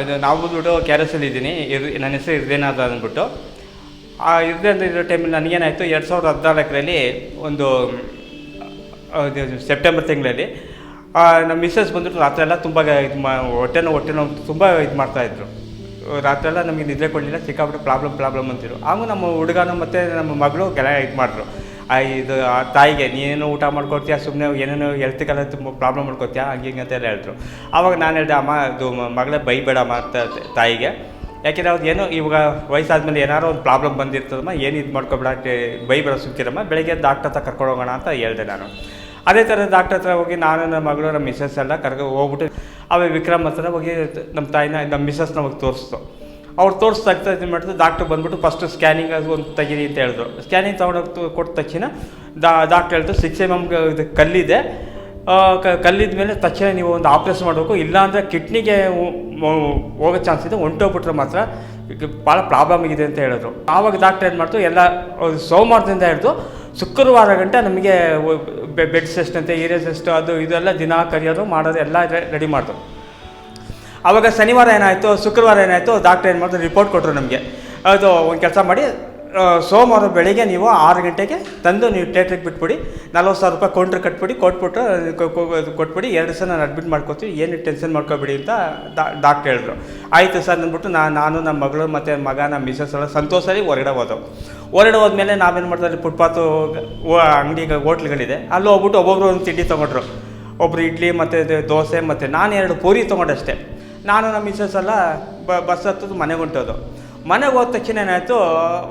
ಇದು ನಾವು ಬಂದ್ಬಿಟ್ಟು ಕೆ ಆರ್ ಎಸ್ ಅಲ್ಲಿ ಇದ್ದೀನಿ. ನನ್ನ ಹೆಸರು ಇರ್ದೇನಾದ ಅಂದ್ಬಿಟ್ಟು. ಇರ್ದೇನಾದ ಇರೋ ಟೈಮಲ್ಲಿ ನನಗೇನಾಯಿತು 2014ರಲ್ಲಿ ಒಂದು ಸೆಪ್ಟೆಂಬರ್ ತಿಂಗಳಲ್ಲಿ ನಮ್ಮ ಮಿಸ್ಸಸ್ ಬಂದ್ಬಿಟ್ಟು ರಾತ್ರಿ ಎಲ್ಲ ತುಂಬ ಹೊಟ್ಟೆ ನೋವು ತುಂಬ ಇದು ಮಾಡ್ತಾಯಿದ್ರು. ರಾತ್ರಿ ಎಲ್ಲ ನಮಗೆ ನಿದ್ರೆ ಕೊಡಲಿಲ್ಲ, ಸಿಕ್ಕಾಬಿಟ್ಟು ಪ್ರಾಬ್ಲಮ್ ಅಂತಿದ್ರು. ಹಾಗೂ ನಮ್ಮ ಹುಡುಗನ ಮತ್ತು ನಮ್ಮ ಮಗಳು ಇದು ಮಾಡಿದ್ರು. ಇದು ತಾಯಿಗೆ ನೀನೇನು ಊಟ ಮಾಡ್ಕೊಡ್ತೀಯ, ಸುಮ್ಮನೆ ಏನೇನು ಹೆಲ್ತ್ಗೆಲ್ಲ ತುಂಬ ಪ್ರಾಬ್ಲಮ್ ಮಾಡ್ಕೊತೀಯ, ಹಂಗೆ ಅಂತೆಲ್ಲ ಹೇಳಿದ್ರು. ಆವಾಗ ನಾನು ಹೇಳಿದೆ, ಅಮ್ಮ ಇದು ಮಗಳೇ ಬೈಬೇಡಮ್ಮ ಅಂತ ತಾಯಿಗೆ. ಯಾಕೆಂದರೆ ಅವ್ರು ಏನೋ ಇವಾಗ ವಯಸ್ಸಾದ್ಮೇಲೆ ಏನಾರೋ ಒಂದು ಪ್ರಾಬ್ಲಮ್ ಬಂದಿರ್ತದಮ್ಮ, ಏನು ಇದು ಮಾಡ್ಕೊಬೇಡ, ಬೈಬೇಡ ಸುಮ್ಕಿರಮ್ಮ, ಬೆಳಗ್ಗೆ ಡಾಕ್ಟರ್ ಹತ್ರ ಕರ್ಕೊಂಡು ಹೋಗೋಣ ಅಂತ ಹೇಳಿದೆ ನಾನು. ಅದೇ ಥರ ಡಾಕ್ಟರ್ ಹತ್ರ ಹೋಗಿ ನಾನು, ನಮ್ಮ ಮಗಳು, ನಮ್ಮ ಮಿಸ್ಸಸ್ ಎಲ್ಲ ಹೋಗ್ಬಿಟ್ಟು ಅವೇ ವಿಕ್ರಮ್ ಹತ್ರ ಹೋಗಿ ನಮ್ಮ ತಾಯಿನ ನಮ್ಮ ಮಿಸ್ಸಸ್ನ ಹೋಗಿ ತೋರಿಸ್ತು. ಅವ್ರು ತೋರಿಸ್ತಾ ಇದು ಮಾಡಿದ್ರು. ಡಾಕ್ಟ್ರ್ ಬಂದ್ಬಿಟ್ಟು ಫಸ್ಟು ಸ್ಕ್ಯಾನಿಂಗ್ ಅದು ಒಂದು ತೆಗೀರಿ ಅಂತ ಹೇಳಿದ್ರು. ಸ್ಕ್ಯಾನಿಂಗ್ ತೊಗೊಂಡೋಗಿ ಕೊಟ್ಟ ತಕ್ಷಣ ಡಾಕ್ಟ್ರ್ ಹೇಳಿದ್ರು 6 mm ಇದು ಕಲ್ಲಿದೆ, ಕಲ್ಲಿದ ಮೇಲೆ ತಕ್ಷಣ ನೀವು ಒಂದು ಆಪ್ರೇಷನ್ ಮಾಡಬೇಕು, ಇಲ್ಲಾಂದರೆ ಕಿಡ್ನಿಗೆ ಹೋಗೋ ಚಾನ್ಸ್ ಇದೆ, ಹೊಂಟೋಗ್ಬಿಟ್ರೆ ಮಾತ್ರ ಭಾಳ ಪ್ರಾಬ್ಲಮ್ ಇದೆ ಅಂತ ಹೇಳಿದ್ರು. ಆವಾಗ ಡಾಕ್ಟ್ರ್ ಏನು ಮಾಡ್ತು, ಎಲ್ಲ ಸೋಮವಾರದಿಂದ ಹಿಡಿದು ಶುಕ್ರವಾರ ಗಂಟೆ ನಮಗೆ ಬೆಡ್ ಟೆಸ್ಟ್ ಅಂತ ಯೂರಿಯಾ ಟೆಸ್ಟ್ ಅದು ಇದೆಲ್ಲ ದಿನ ಕರಿಯೋದು ಮಾಡೋದು ಎಲ್ಲ ರೆಡಿ ಮಾಡ್ತು. ಆವಾಗ ಶನಿವಾರ ಏನಾಯಿತು, ಶುಕ್ರವಾರ ಏನಾಯಿತು, ಡಾಕ್ಟ್ರ್ ಏನು ಮಾಡಿದ್ರು, ರಿಪೋರ್ಟ್ ಕೊಟ್ಟರು ನಮಗೆ. ಅದು ಒಂದು ಕೆಲಸ ಮಾಡಿ, ಸೋಮವಾರ ಬೆಳಿಗ್ಗೆ ನೀವು 6 ಗಂಟೆಗೆ ತಂದು ನೀವು ಥಿಯೇಟ್ರಿಗೆ ಬಿಟ್ಬಿಡಿ, 40,000 ರೂಪಾಯಿ ಕೌಂಟ್ರ್ ಕೊಟ್ಬಿಡಿ, 2 ದಿವಸ ನಾನು ಅಡ್ಮಿಟ್ ಮಾಡ್ಕೊತೀವಿ, ಏನು ಟೆನ್ಷನ್ ಮಾಡ್ಕೊಬೇಡಿ ಅಂತ ಡಾಕ್ಟ್ರ್ ಹೇಳಿದ್ರು. ಆಯಿತು ಸರ್ ಅಂದ್ಬಿಟ್ಟು ನಾನು ನಮ್ಮ ಮಗಳು ಮತ್ತು ಮಗ ನಮ್ಮ ಮಿಸ್ಸಸ್ ಎಲ್ಲ ಸಂತೋಷದಲ್ಲಿ ಹೊರಗಡೆ ಹೋದ್ಮೇಲೆ ನಾವೇನು ಮಾಡ್ತಾರೆ, ಫುಟ್ಪಾತು ಅಂಗಡಿಗೆ ಹೋಟ್ಲ್ಗಳಿದೆ, ಅಲ್ಲಿ ಹೋಗ್ಬಿಟ್ಟು ಒಬ್ಬೊಬ್ರು ಒಂದು ತಿಂಡಿ ತೊಗೊಂಡ್ರು. ಒಬ್ಬರು ಇಡ್ಲಿ ಮತ್ತು ದೋಸೆ ಮತ್ತು ನಾನು 2 ಪೂರಿ ತೊಗೊಂಡಷ್ಟೇ. ನಾನು ನಮ್ಮ ಮಿಸ್ಸಸ್ ಎಲ್ಲ ಬಸ್ ಹತ್ತದು ಮನೆಗೆ ಹೊಂಟೋದು. ಮನೆಗೆ ಹೋದ ತಕ್ಷಣ ಏನಾಯಿತು,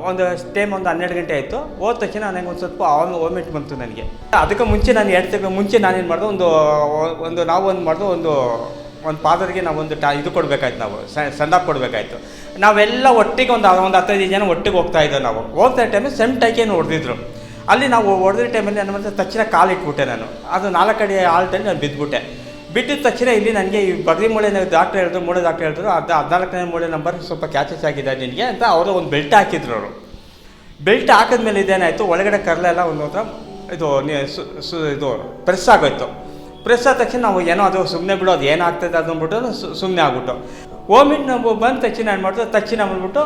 ಒಂದು ಟೈಮ್ ಒಂದು 12 ಗಂಟೆ ಆಯಿತು. ಹೋದ ತಕ್ಷಣ ನನಗೆ ಒಂದು ಸ್ವಲ್ಪ ವಾಮಿಟ್ ಬಂತು ನನಗೆ. ಅದಕ್ಕೆ ಮುಂಚೆ ನಾನು 2 ತಿಂಗಳು ಮುಂಚೆ ನಾನೇನು ಮಾಡಿದೆ, ಒಂದು ಫಾದರ್ಗೆ ನಾವೊಂದು ಇದು ಕೊಡಬೇಕಾಯ್ತು, ನಾವು ಸಂದಾಪ್ ಕೊಡಬೇಕಾಯ್ತು. ನಾವೆಲ್ಲ ಒಟ್ಟಿಗೆ ಒಂದು 15 ಜನ ಒಟ್ಟಿಗೆ ಹೋಗ್ತಾಯಿದ್ದೋ. ನಾವು ಹೋಗ್ತಾ ಟೈಮಲ್ಲಿ ಸೆಂಟಾಕೇನು ಹೊಡೆದಿದ್ರು. ಅಲ್ಲಿ ನಾವು ಹೊಡೆದ ಟೈಮಲ್ಲಿ ನನ್ನ ಮತ್ತೆ ತಕ್ಷಣ ಕಾಲಿಟ್ಬಿಟ್ಟೆ ನಾನು. ಅದು 4 ಅಡಿ ಆಲ್ಟಲ್ಲಿ ನಾನು ಬಿದ್ದಿದ ತಕ್ಷಣ ಇಲ್ಲಿ ನನಗೆ ಈ ಬಗಲಿ ಮೂಳೆ ಡಾಕ್ಟ್ರ್ ಹೇಳಿದ್ರು, ಮೂಳೆ ಡಾಕ್ಟ್ರ್ ಹೇಳಿದ್ರು, 14ನೇ ಮೂಳೆ ನಂಬರ್ ಸ್ವಲ್ಪ ಕ್ಯಾಚಸ್ ಆಗಿದೆ ನಿನಗೆ ಅಂತ ಅವರು ಒಂದು ಬೆಲ್ಟ್ ಹಾಕಿದ್ರು. ಅವರು ಬೆಲ್ಟ್ ಹಾಕಿದ್ಮೇಲೆ ಇದೇನಾಯಿತು, ಒಳಗಡೆ ಕರಲೆಲ್ಲ ಒಂದು ಇದು ಪ್ರೆಸ್ ಆಗೋಯ್ತು. ಪ್ರೆಸ್ ಆದ ತಕ್ಷಣ ನಾವು ಏನೋ ಅದು ಸುಮ್ಮನೆ ಬಿಡು, ಅದು ಏನಾಗ್ತದೆ ಅದು ಅಂದ್ಬಿಟ್ಟು ಸುಮ್ಮನೆ ಆಗ್ಬಿಟ್ಟು ವಾಮಿಟ್ ನಾವು ಬಂದ ತಕ್ಷಣ ಏನು ಮಾಡ್ತು, ತಕ್ಷಣ ಬಂದ್ಬಿಟ್ಟು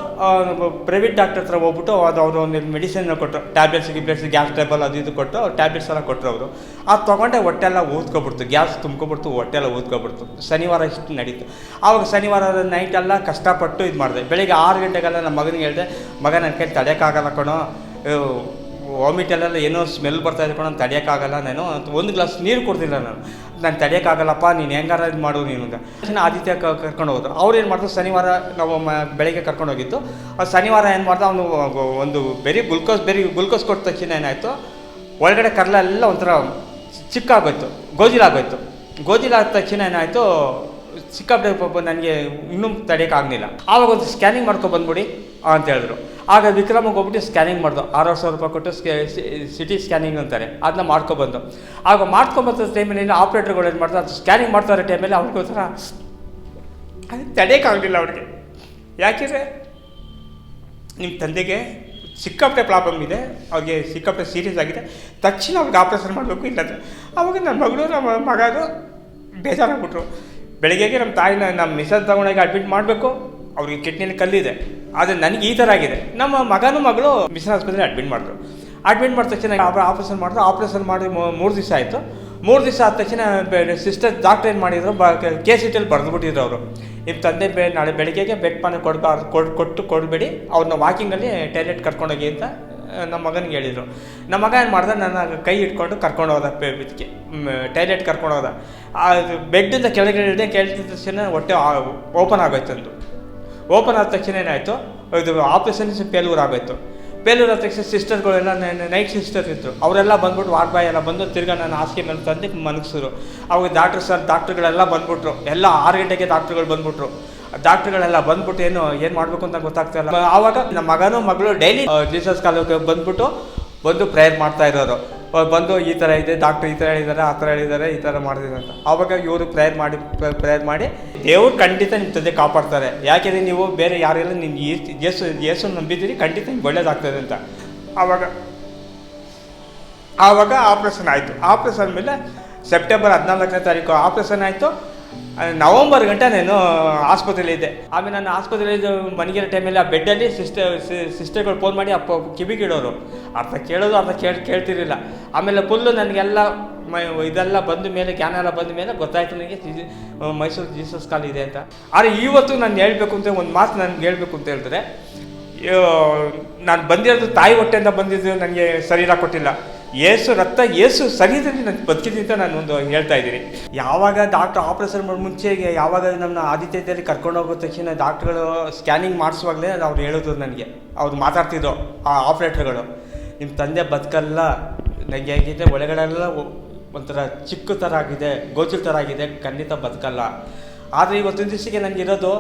ಪ್ರೈವೇಟ್ ಡಾಕ್ಟರ್ ಹತ್ರ ಹೋಗ್ಬಿಟ್ಟು ಅವರು ಒಂದು ಮೆಡಿಸಿನ್ ಕೊಟ್ಟರು, ಟ್ಯಾಬ್ಲೆಟ್ಸ್ ಗ್ಯಾಸ್ ಟೇಬಲ್ ಅದು ಇದು ಕೊಟ್ಟು ಟ್ಯಾಬ್ಲೆಟ್ಸ್ ಎಲ್ಲ ಕೊಟ್ಟರು ಅವರು. ಅದು ತೊಗೊಂಡೆ ಹೊಟ್ಟೆಲ್ಲ ಊದ್ಕೊಬಿಡ್ತು, ಗ್ಯಾಸ್ ತುಂಬ್ಕೊಬಿಡ್ತು, ಹೊಟ್ಟೆಲ್ಲ ಊದ್ಕೊಬಿಡ್ತು. ಶನಿವಾರ ಇಷ್ಟು ನಡೀತು. ಆವಾಗ ಶನಿವಾರದ ನೈಟೆಲ್ಲ ಕಷ್ಟಪಟ್ಟು ಇದು ಮಾಡಿದೆ. ಬೆಳಿಗ್ಗೆ 6 ಗಂಟೆಗೆಲ್ಲ ನಮ್ಮ ಮಗನಿಗೆ ಹೇಳಿದೆ, ಮಗ ನನ್ನ ಕೈ ತಡೆಯೋಕ್ಕಾಗಲ್ಲ ಕಣೋ, ವಾಮಿಟಲ್ಲೆಲ್ಲ ಏನೋ ಸ್ಮೆಲ್ ಬರ್ತಾಯಿದೆ ಕಣೋ, ನಾನು ತಡೆಯೋಕ್ಕಾಗಲ್ಲ, ನಾನು ಒಂದು ಗ್ಲಾಸ್ ನೀರು ಕೊಡ್ತಿಲ್ಲ, ನಾನು ತಡೆಯೋಕ್ಕಾಗಲ್ಲಪ್ಪ, ನೀನು ಹೆಂಗಾರ ಇದು ಮಾಡು ನೀನು ಅಂತ. ಆದಿತ್ಯ ಕರ್ಕೊಂಡು ಹೋದ್ರು. ಅವ್ರು ಏನು ಮಾಡ್ತಾರೆ, ಶನಿವಾರ ನಾವು ಬೆಳಗ್ಗೆ ಕರ್ಕೊಂಡು ಹೋಗಿತ್ತು. ಅದು ಶನಿವಾರ ಏನು ಮಾಡ್ದೆ, ಅವನು ಒಂದು ಗ್ಲುಕೋಸ್ ಕೊಟ್ಟ ತಕ್ಷಣ ಏನಾಯಿತು, ಒಳಗಡೆ ಕರ್ಲೆಲ್ಲ ಒಂಥರ ಚಿಕ್ಕಾಗೋಯ್ತು, ಗೋಜಿಲಾದ ತಕ್ಷಣ ಏನಾಯಿತು, ಸಿಕ್ಕಾಪಟ್ಟೆ ನನಗೆ ಇನ್ನೂ ತಡೆಯೋಕ್ಕಾಗಲಿಲ್ಲ. ಆವಾಗ ಒಂದು ಸ್ಕ್ಯಾನಿಂಗ್ ಮಾಡ್ಕೊಬಂದ್ಬಿಡಿ ಅಂತ ಹೇಳಿದ್ರು. ಆಗ ವಿಕ್ರಮಿಗೆ ಹೋಗ್ಬಿಟ್ಟು ಸ್ಕ್ಯಾನಿಂಗ್ ಮಾಡ್ದು, 6,000 ರೂಪಾಯಿ ಕೊಟ್ಟು ಸಿಟಿ ಸ್ಕ್ಯಾನಿಂಗ್ ಅಂತಾರೆ, ಅದನ್ನ ಮಾಡ್ಕೊಬಂದು. ಆಗ ಮಾಡ್ಕೊಬಂದ ಟೈಮಲ್ಲಿ ಆಪ್ರೇಟರ್ಗಳು ಏನು ಮಾಡ್ತಾರೆ, ಅದು ಸ್ಕ್ಯಾನಿಂಗ್ ಮಾಡ್ತಾರೆ ಟೈಮಲ್ಲಿ ಅವ್ರಿಗೆ ಒಂಥರ ಅದು ತಡೆಯೋಕ್ಕಾಗಲಿಲ್ಲ ಅವ್ರಿಗೆ. ಯಾಕೆಂದರೆ ನಿಮ್ಮ ತಂದೆಗೆ ಸಿಕ್ಕಾಪಟ್ಟೆ ಪ್ರಾಬ್ಲಮ್ ಇದೆ, ಅವ್ರಿಗೆ ಸಿಕ್ಕಾಪಟ್ಟೆ ಸೀರಿಯಸ್ ಆಗಿದೆ, ತಕ್ಷಣ ಅವ್ರಿಗೆ ಆಪ್ರೇಷನ್ ಮಾಡಬೇಕು ಇಲ್ಲಂದ್ರೆ. ಆವಾಗ ನನ್ನ ಮಗಳು ನಮ್ಮ ಮಗನು ಬೇಜಾರಾಗ್ಬಿಟ್ರು. ಬೆಳಗ್ಗೆಗೆ ನಮ್ಮ ತಾಯಿನ ನಮ್ಮ ಮಿಸ್ಸಸ್ ತಗೊಂಡಾಗ ಅಡ್ಮಿಟ್ ಮಾಡಬೇಕು, ಅವ್ರಿಗೆ ಕಿಡ್ನಿಲಿ ಕಲ್ಲಿದೆ, ಆದರೆ ನನಗೆ ಈ ಥರ ಆಗಿದೆ. ನಮ್ಮ ಮಗಳು ಮಿಷನ್ ಆಸ್ಪತ್ರೆಗೆ ಅಡ್ಮಿಟ್ ಮಾಡಿದ ತಕ್ಷಣ ಆಪ್ರೇಷನ್ ಮಾಡಿ 3 ದಿವಸ ಆಯಿತು. 3 ದಿವಸ ಆದ ತಕ್ಷಣ ಸಿಸ್ಟರ್ ಡಾಕ್ಟ್ರ್ ಏನು ಮಾಡಿದ್ರು, KCTಯಲ್ಲಿ ಬರೆದುಬಿಟ್ಟಿದ್ರು ಅವರು, ನಿಮ್ಮ ತಂದೆ ನಾಳೆ ಬೆಳಗ್ಗೆಗೆ ಬೆಡ್ ಪಾನೆ ಕೊಡಬೇಡಿ, ಅವ್ರನ್ನ ವಾಕಿಂಗಲ್ಲಿ ಟಾಯ್ಲೆಟ್ ಕರ್ಕೊಂಡೋಗಿ ಅಂತ ನಮ್ಮ ಮಗನಿಗೆ ಹೇಳಿದರು. ನಮ್ಮ ಮಗ ಏನು ಮಾಡ್ದೆ, ನನ್ನ ಕೈ ಇಟ್ಕೊಂಡು ಕರ್ಕೊಂಡು ಹೋದ, ಇದಕ್ಕೆ ಟಾಯ್ಲೆಟ್ ಕರ್ಕೊಂಡು ಹೋದ. ಅದು ಬೆಡ್ಡಿಂದ ಕೆಳಗೆ ಕೇಳ್ತಿದ್ದ ತಕ್ಷಣ ಹೊಟ್ಟೆ ಓಪನ್ ಆದ ತಕ್ಷಣ ಏನಾಯಿತು, ಇದು ಆಪ್ರೇಷನ್ ಫೇಲ್ಯೂರ್ ಆಗೋಯ್ತು. ಫೇಲ್ಯೂರ್ ಆದ ತಕ್ಷಣ ಸಿಸ್ಟರ್ಗಳೆಲ್ಲ ನೈಟ್ ಸಿಸ್ಟರ್ ಇತ್ತು, ಅವರೆಲ್ಲ ಬಂದ್ಬಿಟ್ಟು ವಾರ್ಡ್ ಬಾಯ್ ಎಲ್ಲ ಬಂದು ತಿರ್ಗಾ ನಾನು ಹಾಸಿಗೆ ಮೇಲೆ ತಂದು ಮನಗಿಸಿದ್ರು. ಅವಾಗ ಡಾಕ್ಟ್ರುಗಳೆಲ್ಲ ಬಂದ್ಬಿಟ್ರು, ಎಲ್ಲ 6 ಗಂಟೆಗೆ ಡಾಕ್ಟ್ರುಗಳು ಬಂದ್ಬಿಟ್ರು. ಡಾಕ್ಟ್ರುಗಳೆಲ್ಲ ಬಂದ್ಬಿಟ್ಟು ಏನು ಮಾಡಬೇಕು ಅಂತ ಗೊತ್ತಾಗ್ತಾಯಿಲ್ಲ. ಆವಾಗ ನಮ್ಮ ಮಗಳು ಡೈಲಿ ಜೀಸಸ್ ಕಾಲೇಜಿಗೆ ಬಂದು ಪ್ರೇಯರ್ ಮಾಡ್ತಾ ಇರೋರು. ಬಂದು ಈ ಥರ ಇದೆ, ಡಾಕ್ಟ್ರ್ ಈ ಥರ ಹೇಳಿದ್ದಾರೆ, ಆ ಥರ ಹೇಳಿದ್ದಾರೆ, ಈ ಥರ ಮಾಡಿದ್ದಾರೆ ಅಂತ. ಆವಾಗ ಇವರು ಪ್ರೇಯರ್ ಮಾಡಿ ದೇವ್ರು ಖಂಡಿತ ನಿಮ್ಮ ತಂದೆ ಕಾಪಾಡ್ತಾರೆ, ಯಾಕೆಂದರೆ ನೀವು ಬೇರೆ ಯಾರೆಲ್ಲ ನೀವು ಯೇಸು ನಂಬಿದ್ದೀರಿ, ಖಂಡಿತ ನಿಮ್ಗೆ ಒಳ್ಳೇದಾಗ್ತದೆ ಅಂತ. ಆವಾಗ ಆಪ್ರೇಷನ್ ಆಯಿತು. ಆಪ್ರೇಷನ್ ಮೇಲೆ ಸೆಪ್ಟೆಂಬರ್ 14ನೇ ತಾರೀಕು ಆಪ್ರೇಷನ್ ಆಯಿತು. ನವಂಬರ್ ಗಂಟೆ ನಾನು ಆಸ್ಪತ್ರೆಯಲ್ಲಿ ಇದ್ದೆ. ಆಮೇಲೆ ನಾನು ಆಸ್ಪತ್ರೆಯಲ್ಲಿ ಮನೆಗಿರೋ ಟೈಮಲ್ಲಿ ಆ ಬೆಡ್ಡಲ್ಲಿ ಸಿಸ್ಟರ್ಗಳು ಫೋನ್ ಮಾಡಿ ಕಿವಿಗಿಡೋರು, ಅರ್ಥ ಕೇಳೋದು ಅರ್ಥ ಕೇಳ್ತಿರಲಿಲ್ಲ. ಆಮೇಲೆ ಫುಲ್ಲು ನನಗೆಲ್ಲ ಇದೆಲ್ಲ ಬಂದ ಮೇಲೆ, ಜ್ಞಾನ ಎಲ್ಲ ಬಂದ ಮೇಲೆ ಗೊತ್ತಾಯ್ತು ನನಗೆ ಮೈಸೂರು ಜೀಸಸ್ ಕಾಲ್ ಇದೆ ಅಂತ. ಆದರೆ ಇವತ್ತು ನಾನು ಹೇಳ್ಬೇಕು ಅಂತ ಒಂದು ಮಾತು ನನಗೆ ಹೇಳ್ಬೇಕು ಅಂತ ಹೇಳಿದ್ರೆ, ನಾನು ಬಂದಿರೋದು ತಾಯಿ ಹೊಟ್ಟೆಯಿಂದ ಬಂದಿದ್ದು, ನನಗೆ ಶರೀರ ಕೊಟ್ಟಿಲ್ಲ. ಏಸು ರಕ್ತ, ಏಸು ಶರೀರದಲ್ಲಿ ನಾನು ಬದುಕಿದ್ದೀನಿ ಅಂತ ನಾನು ಒಂದು ಹೇಳ್ತಾ ಇದ್ದೀನಿ. ಯಾವಾಗ ಡಾಕ್ಟ್ರ್ ಆಪ್ರೇಷನ್ ಮುಂಚೆಗೆ ಯಾವಾಗ ನಮ್ಮ ಆದಿತ್ಯದಲ್ಲಿ ಕರ್ಕೊಂಡು ಹೋಗೋ ತಕ್ಷಣ ಡಾಕ್ಟ್ರುಗಳು ಸ್ಕ್ಯಾನಿಂಗ್ ಮಾಡಿಸುವಾಗಲೇ ಅವ್ರು ಹೇಳೋದು ನನಗೆ, ಅವ್ರು ಮಾತಾಡ್ತಿದ್ರು ಆ ಆಪ್ರೇಟ್ರ್ಗಳು, ನಿಮ್ಮ ತಂದೆ ಬದುಕಲ್ಲ, ನನಗೆ ಹೇಗಿದೆ ಒಳಗಡೆಲ್ಲ ಒಂಥರ ಚಿಕ್ಕ ಥರ ಆಗಿದೆ, ಗೋಚರ ಥರ ಆಗಿದೆ, ಖಂಡಿತ ಬದುಕಲ್ಲ. ಆದರೆ ಇವತ್ತೊಂದು ದಿವಸಕ್ಕೆ ನನಗಿರೋದು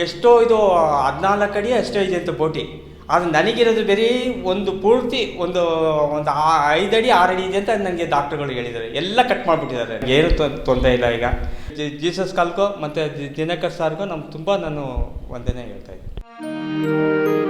ಎಷ್ಟೋ ಇದು 14 ಅಡಿ ಅಷ್ಟೋ ಇದೆ ಅಂತ ಬೋಟಿ. ಆದರೆ ನನಗಿರೋದು ಬರೀ ಒಂದು ಪೂರ್ತಿ ಒಂದು 5 ಅಡಿ 6 ಅಡಿ ಇದೆ ಅಂತ ನನಗೆ ಡಾಕ್ಟ್ರುಗಳು ಹೇಳಿದ್ದಾರೆ. ಎಲ್ಲ ಕಟ್ ಮಾಡಿಬಿಟ್ಟಿದ್ದಾರೆ. ಏನು ತೊಂದರೆ ಇಲ್ಲ. ಈಗ ಜೀಸಸ್ ಕಾಲ್ಗೋ ಮತ್ತು ದಿನಕರ್ ಸಾರ್ಗೋ ನಮ್ಗೆ ತುಂಬ ನಾನು ವಂದನೆ ಹೇಳ್ತಾ ಇದ್ದೀನಿ.